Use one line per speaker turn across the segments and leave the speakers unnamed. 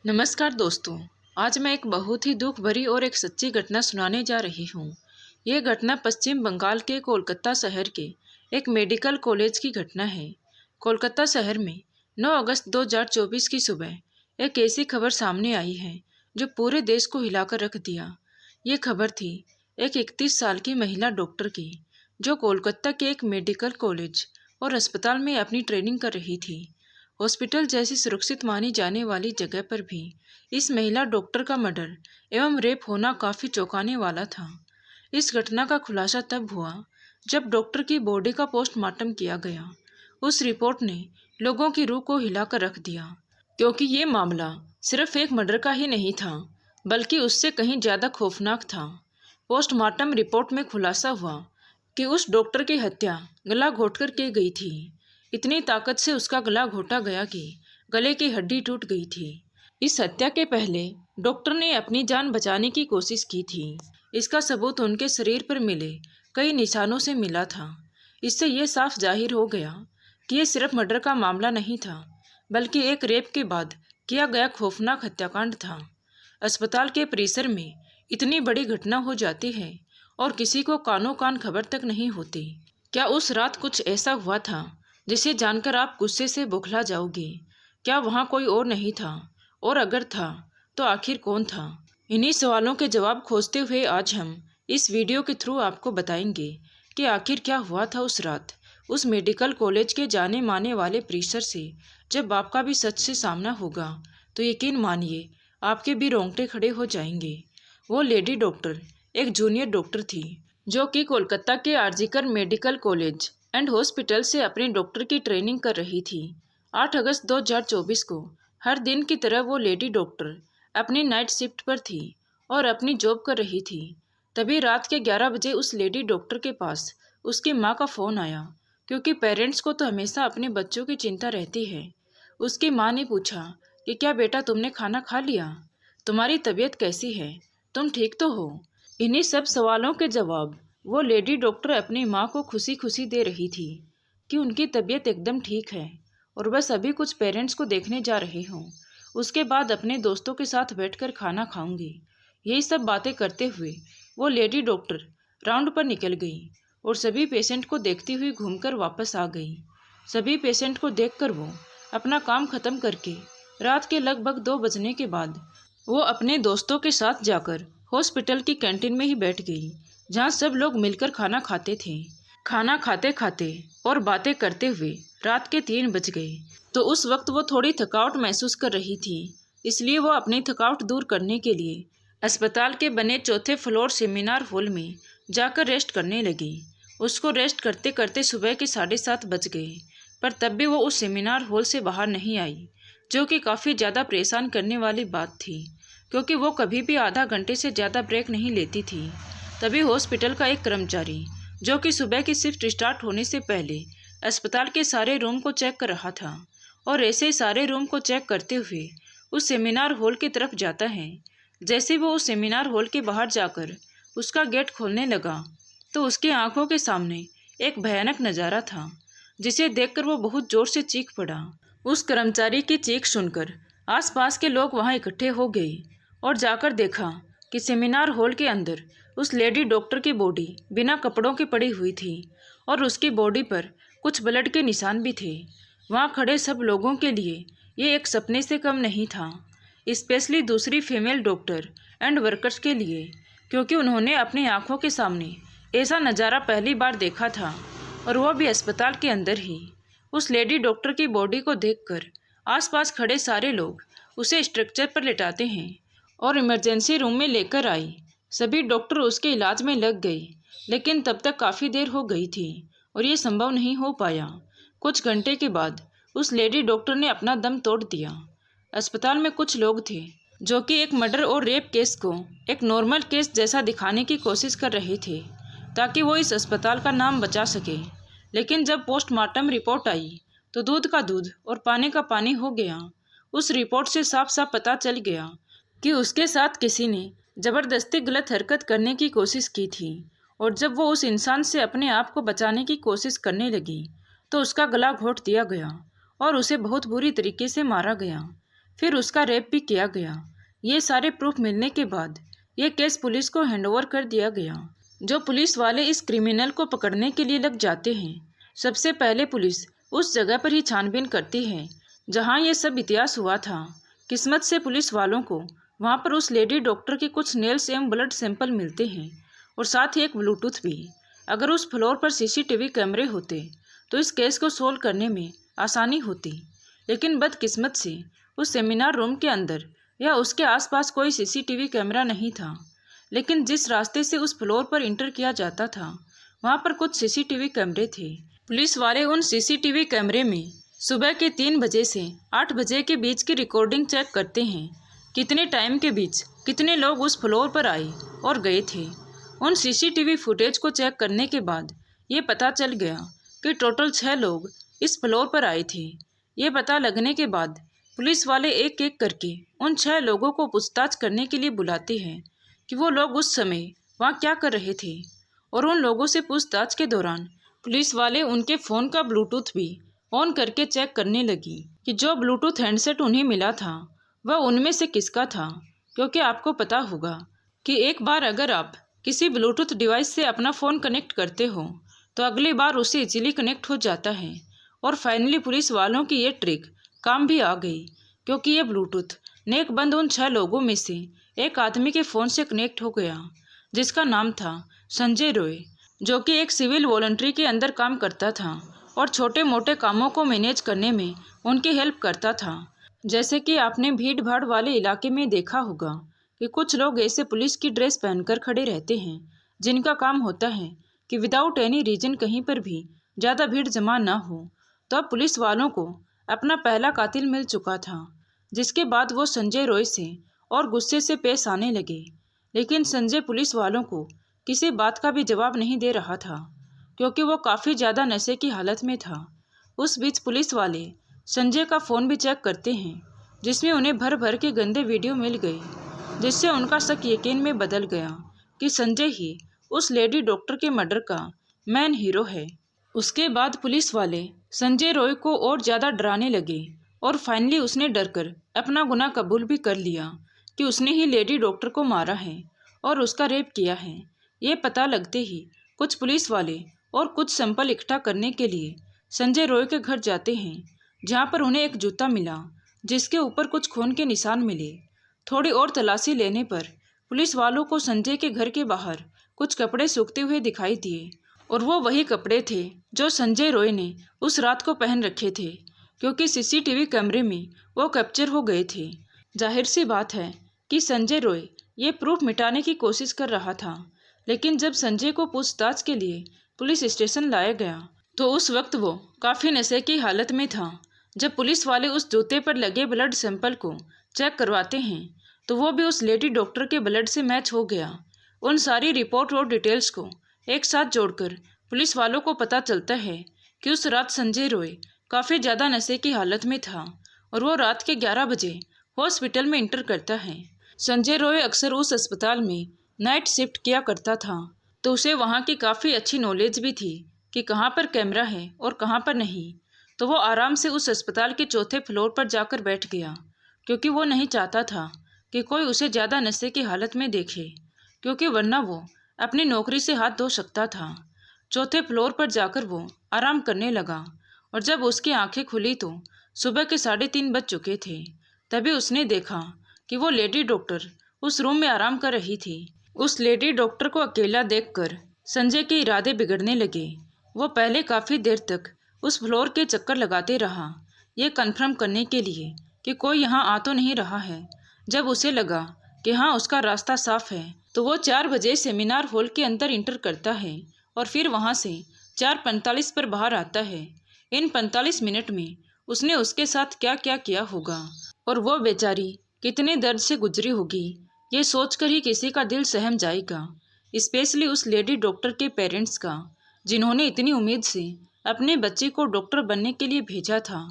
नमस्कार दोस्तों। आज मैं एक बहुत ही दुख भरी और एक सच्ची घटना सुनाने जा रही हूँ। यह घटना पश्चिम बंगाल के कोलकाता शहर के एक मेडिकल कॉलेज की घटना है। कोलकाता शहर में 9 अगस्त 2024 की सुबह एक ऐसी खबर सामने आई है जो पूरे देश को हिलाकर रख दिया। ये खबर थी एक 31 साल की महिला डॉक्टर की, जो कोलकाता के एक मेडिकल कॉलेज और अस्पताल में अपनी ट्रेनिंग कर रही थी। हॉस्पिटल जैसी सुरक्षित मानी जाने वाली जगह पर भी इस महिला डॉक्टर का मर्डर एवं रेप होना काफी चौंकाने वाला था। इस घटना का खुलासा तब हुआ जब डॉक्टर की बॉडी का पोस्टमार्टम किया गया। उस रिपोर्ट ने लोगों की रूह को हिलाकर रख दिया, क्योंकि ये मामला सिर्फ एक मर्डर का ही नहीं था, बल्कि उससे कहीं ज्यादा खौफनाक था। पोस्टमार्टम रिपोर्ट में खुलासा हुआ कि उस डॉक्टर की हत्या गला घोंटकर की गई थी। इतनी ताकत से उसका गला घोटा गया कि गले की हड्डी टूट गई थी। इस हत्या के पहले डॉक्टर ने अपनी जान बचाने की कोशिश की थी। इसका सबूत उनके शरीर पर मिले कई निशानों से मिला था। इससे ये साफ जाहिर हो गया कि ये सिर्फ मर्डर का मामला नहीं था, बल्कि एक रेप के बाद किया गया खौफनाक हत्याकांड था। अस्पताल के परिसर में इतनी बड़ी घटना हो जाती है और किसी को कानों कान खबर तक नहीं होती। क्या उस रात कुछ ऐसा हुआ था जिसे जानकर आप गुस्से से बौखला जाओगे? क्या वहाँ कोई और नहीं था? और अगर था तो आखिर कौन था? इन्हीं सवालों के जवाब खोजते हुए आज हम इस वीडियो के थ्रू आपको बताएंगे कि आखिर क्या हुआ था उस रात उस मेडिकल कॉलेज के जाने माने वाले परिसर से। जब आपका भी सच से सामना होगा तो यकीन मानिए आपके भी रोंगटे खड़े हो जाएंगे। वो लेडी डॉक्टर एक जूनियर डॉक्टर थी, जो कि कोलकाता के RG Kar medical college and hospital से अपनी डॉक्टर की ट्रेनिंग कर रही थी। 8 अगस्त 2024 को हर दिन की तरह वो लेडी डॉक्टर अपनी नाइट शिफ्ट पर थी और अपनी जॉब कर रही थी। तभी रात के 11 बजे उस लेडी डॉक्टर के पास उसकी माँ का फ़ोन आया, क्योंकि पेरेंट्स को तो हमेशा अपने बच्चों की चिंता रहती है। उसकी माँ ने पूछा कि क्या बेटा तुमने खाना खा लिया? तुम्हारी तबीयत कैसी है? तुम ठीक तो हो? इन्हीं सब सवालों के जवाब वो लेडी डॉक्टर अपनी माँ को खुशी खुशी दे रही थी कि उनकी तबीयत एकदम ठीक है और बस अभी कुछ पेरेंट्स को देखने जा रही हूँ, उसके बाद अपने दोस्तों के साथ बैठकर खाना खाऊंगी। यही सब बातें करते हुए वो लेडी डॉक्टर राउंड पर निकल गई और सभी पेशेंट को देखती हुई घूमकर वापस आ गई। सभी पेशेंट को देखकर वो अपना काम खत्म करके रात के लगभग 2 बजने के बाद वो अपने दोस्तों के साथ जाकर हॉस्पिटल की कैंटीन में ही बैठ गई, जहाँ सब लोग मिलकर खाना खाते थे। खाना खाते खाते और बातें करते हुए रात के 3 बज गए। तो उस वक्त वो थोड़ी थकावट महसूस कर रही थी, इसलिए वो अपनी थकावट दूर करने के लिए अस्पताल के बने 4थे फ्लोर सेमिनार हॉल में जाकर रेस्ट करने लगी। उसको रेस्ट करते करते सुबह के 7:30 बज गए, पर तब भी वो उस सेमिनार हॉल से बाहर नहीं आई, जो कि काफ़ी ज़्यादा परेशान करने वाली बात थी, क्योंकि वो कभी भी आधा घंटे से ज़्यादा ब्रेक नहीं लेती थी। तभी हॉस्पिटल का एक कर्मचारी, जो कि सुबह की शिफ्ट स्टार्ट होने से पहले अस्पताल के सारे रूम को चेक कर रहा था, और ऐसे सारे रूम को चेक करते हुए उस सेमिनार हॉल की तरफ जाता है। जैसे वो उस सेमिनार हॉल के बाहर जाकर उसका गेट खोलने लगा तो उसकी आंखों के सामने एक भयानक नज़ारा था, जिसे देखकर वो बहुत जोर से चीख पड़ा। उस कर्मचारी की चीख सुनकर आसपास के लोग वहां इकट्ठे हो गए और जाकर देखा कि सेमिनार हॉल के अंदर उस लेडी डॉक्टर की बॉडी बिना कपड़ों की पड़ी हुई थी और उसकी बॉडी पर कुछ ब्लड के निशान भी थे। वहाँ खड़े सब लोगों के लिए ये एक सपने से कम नहीं था, स्पेशली दूसरी फीमेल डॉक्टर एंड वर्कर्स के लिए, क्योंकि उन्होंने अपनी आंखों के सामने ऐसा नज़ारा पहली बार देखा था, और वह भी अस्पताल के अंदर ही। उस लेडी डॉक्टर की बॉडी को देखकर आसपास खड़े सारे लोग उसे स्ट्रक्चर पर लेटाते हैं और इमरजेंसी रूम में लेकर आई। सभी डॉक्टर उसके इलाज में लग गए, लेकिन तब तक काफ़ी देर हो गई थी और ये संभव नहीं हो पाया। कुछ घंटे के बाद उस लेडी डॉक्टर ने अपना दम तोड़ दिया। अस्पताल में कुछ लोग थे जो कि एक मर्डर और रेप केस को एक नॉर्मल केस जैसा दिखाने की कोशिश कर रहे थे, ताकि वो इस अस्पताल का नाम बचा सके। लेकिन जब पोस्टमार्टम रिपोर्ट आई तो दूध का दूध और पानी का पानी हो गया। उस रिपोर्ट से साफ साफ पता चल गया कि उसके साथ किसी ने ज़बरदस्ती गलत हरकत करने की कोशिश की थी, और जब वो उस इंसान से अपने आप को बचाने की कोशिश करने लगी तो उसका गला घोंट दिया गया और उसे बहुत बुरी तरीके से मारा गया। फिर उसका रेप भी किया गया। ये सारे प्रूफ मिलने के बाद ये केस पुलिस को हैंडओवर कर दिया गया। जो पुलिस वाले इस क्रिमिनल को पकड़ने के लिए लग जाते हैं, सबसे पहले पुलिस उस जगह पर ही छानबीन करती है जहां ये सब इतिहास हुआ था। किस्मत से पुलिस वालों को वहां पर उस लेडी डॉक्टर के कुछ नेल्स एवं ब्लड सैंपल मिलते हैं और साथ ही एक ब्लूटूथ भी। अगर उस फ्लोर पर सीसीटीवी कैमरे होते तो इस केस को सोल्व करने में आसानी होती, लेकिन बदकिस्मत से उस सेमिनार रूम के अंदर या उसके आसपास कोई सीसीटीवी कैमरा नहीं था। लेकिन जिस रास्ते से उस फ्लोर पर इंटर किया जाता था वहां पर कुछ सीसीटीवी कैमरे थे। पुलिस वाले उन सीसीटीवी कैमरे में सुबह के 3 बजे से 8 बजे के बीच की रिकॉर्डिंग चेक करते हैं। कितने टाइम के बीच कितने लोग उस फ्लोर पर आए और गए थे। उन सीसीटीवी फुटेज को चेक करने के बाद ये पता चल गया कि टोटल 6 लोग इस फ्लोर पर आए थे। ये पता लगने के बाद पुलिस वाले एक एक करके उन 6 लोगों को पूछताछ करने के लिए बुलाते हैं कि वो लोग उस समय वहाँ क्या कर रहे थे। और उन लोगों से पूछताछ के दौरान पुलिस वाले उनके फ़ोन का ब्लूटूथ भी ऑन करके चेक करने लगी कि जो ब्लूटूथ हैंडसेट उन्हें मिला था वह उनमें से किसका था। क्योंकि आपको पता होगा कि एक बार अगर आप किसी ब्लूटूथ डिवाइस से अपना फ़ोन कनेक्ट करते हो तो अगली बार उसे इजीली कनेक्ट हो जाता है। और फाइनली पुलिस वालों की ये ट्रिक काम भी आ गई, क्योंकि ये ब्लूटूथ नेकबंद उन 6 लोगों में से एक आदमी के फ़ोन से कनेक्ट हो गया, जिसका नाम था संजय रॉय, जो कि एक सिविल वॉलंटरी के अंदर काम करता था और छोटे मोटे कामों को मैनेज करने में उनकी हेल्प करता था। जैसे कि आपने भीड़ भाड़ वाले इलाके में देखा होगा कि कुछ लोग ऐसे पुलिस की ड्रेस पहनकर खड़े रहते हैं जिनका काम होता है कि विदाउट एनी रीजन कहीं पर भी ज़्यादा भीड़ जमा ना हो। तो अब पुलिस वालों को अपना पहला कातिल मिल चुका था, जिसके बाद वो संजय रॉय से और गुस्से से पेश आने लगे। लेकिन संजय पुलिस वालों को किसी बात का भी जवाब नहीं दे रहा था, क्योंकि वो काफ़ी ज़्यादा नशे की हालत में था। उस बीच पुलिस वाले संजय का फ़ोन भी चेक करते हैं, जिसमें उन्हें भर भर के गंदे वीडियो मिल गए, जिससे उनका शक यकीन में बदल गया कि संजय ही उस लेडी डॉक्टर के मर्डर का मेन हीरो है। उसके बाद पुलिस वाले संजय रॉय को और ज़्यादा डराने लगे और फाइनली उसने डरकर अपना गुनाह कबूल भी कर लिया कि उसने ही लेडी डॉक्टर को मारा है और उसका रेप किया है। ये पता लगते ही कुछ पुलिस वाले और कुछ सैंपल इकट्ठा करने के लिए संजय रॉय के घर जाते हैं, जहाँ पर उन्हें एक जूता मिला जिसके ऊपर कुछ खून के निशान मिले। थोड़ी और तलाशी लेने पर पुलिस वालों को संजय के घर के बाहर कुछ कपड़े सूखते हुए दिखाई दिए और वो वही कपड़े थे जो संजय रॉय ने उस रात को पहन रखे थे, क्योंकि सीसीटीवी कैमरे में वो कैप्चर हो गए थे। जाहिर सी बात है कि संजय रॉय ये प्रूफ मिटाने की कोशिश कर रहा था, लेकिन जब संजय को पूछताछ के लिए पुलिस स्टेशन लाया गया तो उस वक्त वो काफ़ी नशे की हालत में था। जब पुलिस वाले उस जूते पर लगे ब्लड सैंपल को चेक करवाते हैं तो वो भी उस लेडी डॉक्टर के ब्लड से मैच हो गया। उन सारी रिपोर्ट और डिटेल्स को एक साथ जोड़कर पुलिस वालों को पता चलता है कि उस रात संजय रॉय काफ़ी ज़्यादा नशे की हालत में था और वो रात के 11 बजे हॉस्पिटल में इंटर करता है। संजय रॉय अक्सर उस अस्पताल में नाइट शिफ्ट किया करता था, तो उसे वहाँ की काफ़ी अच्छी नॉलेज भी थी कि कहाँ पर कैमरा है और कहाँ पर नहीं। तो वो आराम से उस अस्पताल के 4थे फ्लोर पर जाकर बैठ गया, क्योंकि वो नहीं चाहता था कि कोई उसे ज़्यादा नशे की हालत में देखे, क्योंकि वरना वो अपनी नौकरी से हाथ धो सकता था। 4थे फ्लोर पर जाकर वो आराम करने लगा और जब उसकी आंखें खुली तो सुबह के 3:30 बज चुके थे। तभी उसने देखा कि वो लेडी डॉक्टर उस रूम में आराम कर रही थी। उस लेडी डॉक्टर को अकेला देखकर संजय के इरादे बिगड़ने लगे। वो पहले काफ़ी देर तक उस फ्लोर के चक्कर लगाते रहा, ये कन्फर्म करने के लिए कि कोई यहाँ आ तो नहीं रहा है। जब उसे लगा कि हाँ उसका रास्ता साफ है तो वो 4 बजे सेमिनार हॉल के अंदर इंटर करता है और फिर वहाँ से 4:45 पर बाहर आता है। इन 45 मिनट में उसने उसके साथ क्या क्या किया होगा और वो बेचारी कितने दर्द से गुजरी होगी, ये सोचकर ही किसी का दिल सहम जाएगा, स्पेशली उस लेडी डॉक्टर के पेरेंट्स का, जिन्होंने इतनी उम्मीद से अपने बच्चे को डॉक्टर बनने के लिए भेजा था।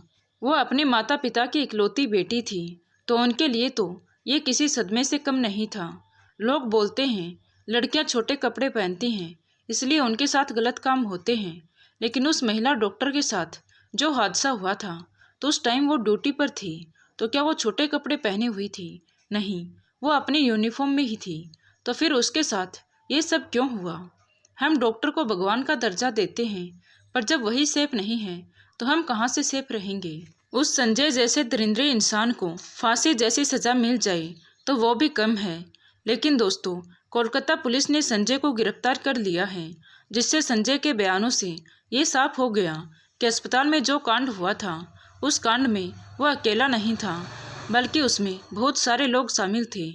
वो अपने माता पिता की इकलौती बेटी थी, तो उनके लिए तो ये किसी सदमे से कम नहीं था। लोग बोलते हैं लड़कियां छोटे कपड़े पहनती हैं इसलिए उनके साथ गलत काम होते हैं, लेकिन उस महिला डॉक्टर के साथ जो हादसा हुआ था तो उस टाइम वो ड्यूटी पर थी तो क्या वो छोटे कपड़े पहने हुई थी? नहीं, वो अपनी यूनिफॉर्म में ही थी। तो फिर उसके साथ ये सब क्यों हुआ? हम डॉक्टर को भगवान का दर्जा देते हैं, पर जब वही सेफ नहीं है तो हम कहाँ से सेफ रहेंगे? उस संजय जैसे दरिंद्रे इंसान को फांसी जैसी सजा मिल जाए तो वो भी कम है। लेकिन दोस्तों, कोलकाता पुलिस ने संजय को गिरफ्तार कर लिया है, जिससे संजय के बयानों से ये साफ हो गया कि अस्पताल में जो कांड हुआ था, उस कांड में वह अकेला नहीं था, बल्कि उसमें बहुत सारे लोग शामिल थे।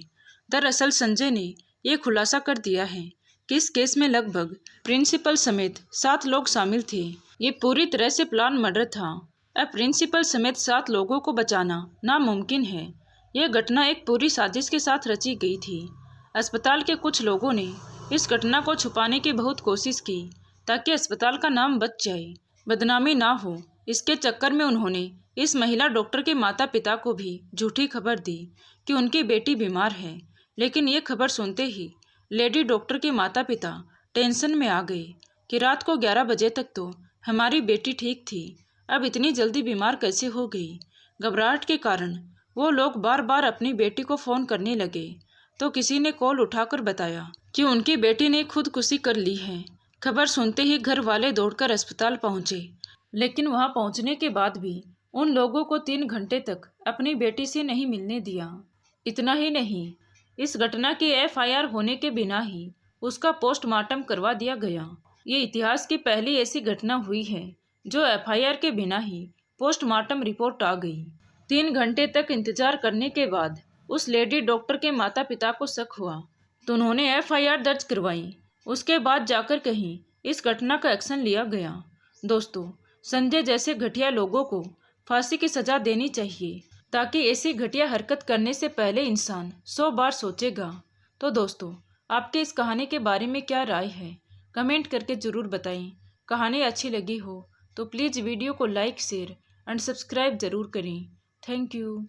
दरअसल संजय ने ये खुलासा कर दिया है कि इस केस में लगभग प्रिंसिपल समेत 7 लोग शामिल थे। ये पूरी तरह से प्लान मर्डर था। अब प्रिंसिपल समेत 7 लोगों को बचाना नामुमकिन है। यह घटना एक पूरी साजिश के साथ रची गई थी। अस्पताल के कुछ लोगों ने इस घटना को छुपाने की बहुत कोशिश की ताकि अस्पताल का नाम बच जाए, बदनामी ना हो। इसके चक्कर में उन्होंने इस महिला डॉक्टर के माता पिता को भी झूठी खबर दी कि उनकी बेटी बीमार है। लेकिन ये खबर सुनते ही लेडी डॉक्टर के माता पिता टेंशन में आ गए कि रात को 11 बजे तक तो हमारी बेटी ठीक थी, अब इतनी जल्दी बीमार कैसे हो गई? घबराहट के कारण वो लोग बार बार अपनी बेटी को फ़ोन करने लगे, तो किसी ने कॉल उठाकर बताया कि उनकी बेटी ने खुदकुशी कर ली है। खबर सुनते ही घर वाले दौड़कर अस्पताल पहुंचे, लेकिन वहां पहुंचने के बाद भी उन लोगों को 3 घंटे तक अपनी बेटी से नहीं मिलने दिया। इतना ही नहीं, इस घटना की FIR होने के बिना ही उसका पोस्टमार्टम करवा दिया गया। ये इतिहास की पहली ऐसी घटना हुई है जो FIR के बिना ही पोस्टमार्टम रिपोर्ट आ गई। 3 घंटे तक इंतजार करने के बाद उस लेडी डॉक्टर के माता पिता को शक हुआ, तो उन्होंने FIR दर्ज करवाई। उसके बाद जाकर कहीं इस घटना का एक्शन लिया गया। दोस्तों, संजय जैसे घटिया लोगों को फांसी की सजा देनी चाहिए, ताकि ऐसी घटिया हरकत करने से पहले इंसान 100 बार सोचेगा। तो दोस्तों, आपके इस कहानी के बारे में क्या राय है? कमेंट करके ज़रूर बताएं। कहानी अच्छी लगी हो तो प्लीज़ वीडियो को लाइक, शेयर एंड सब्सक्राइब ज़रूर करें। Thank you.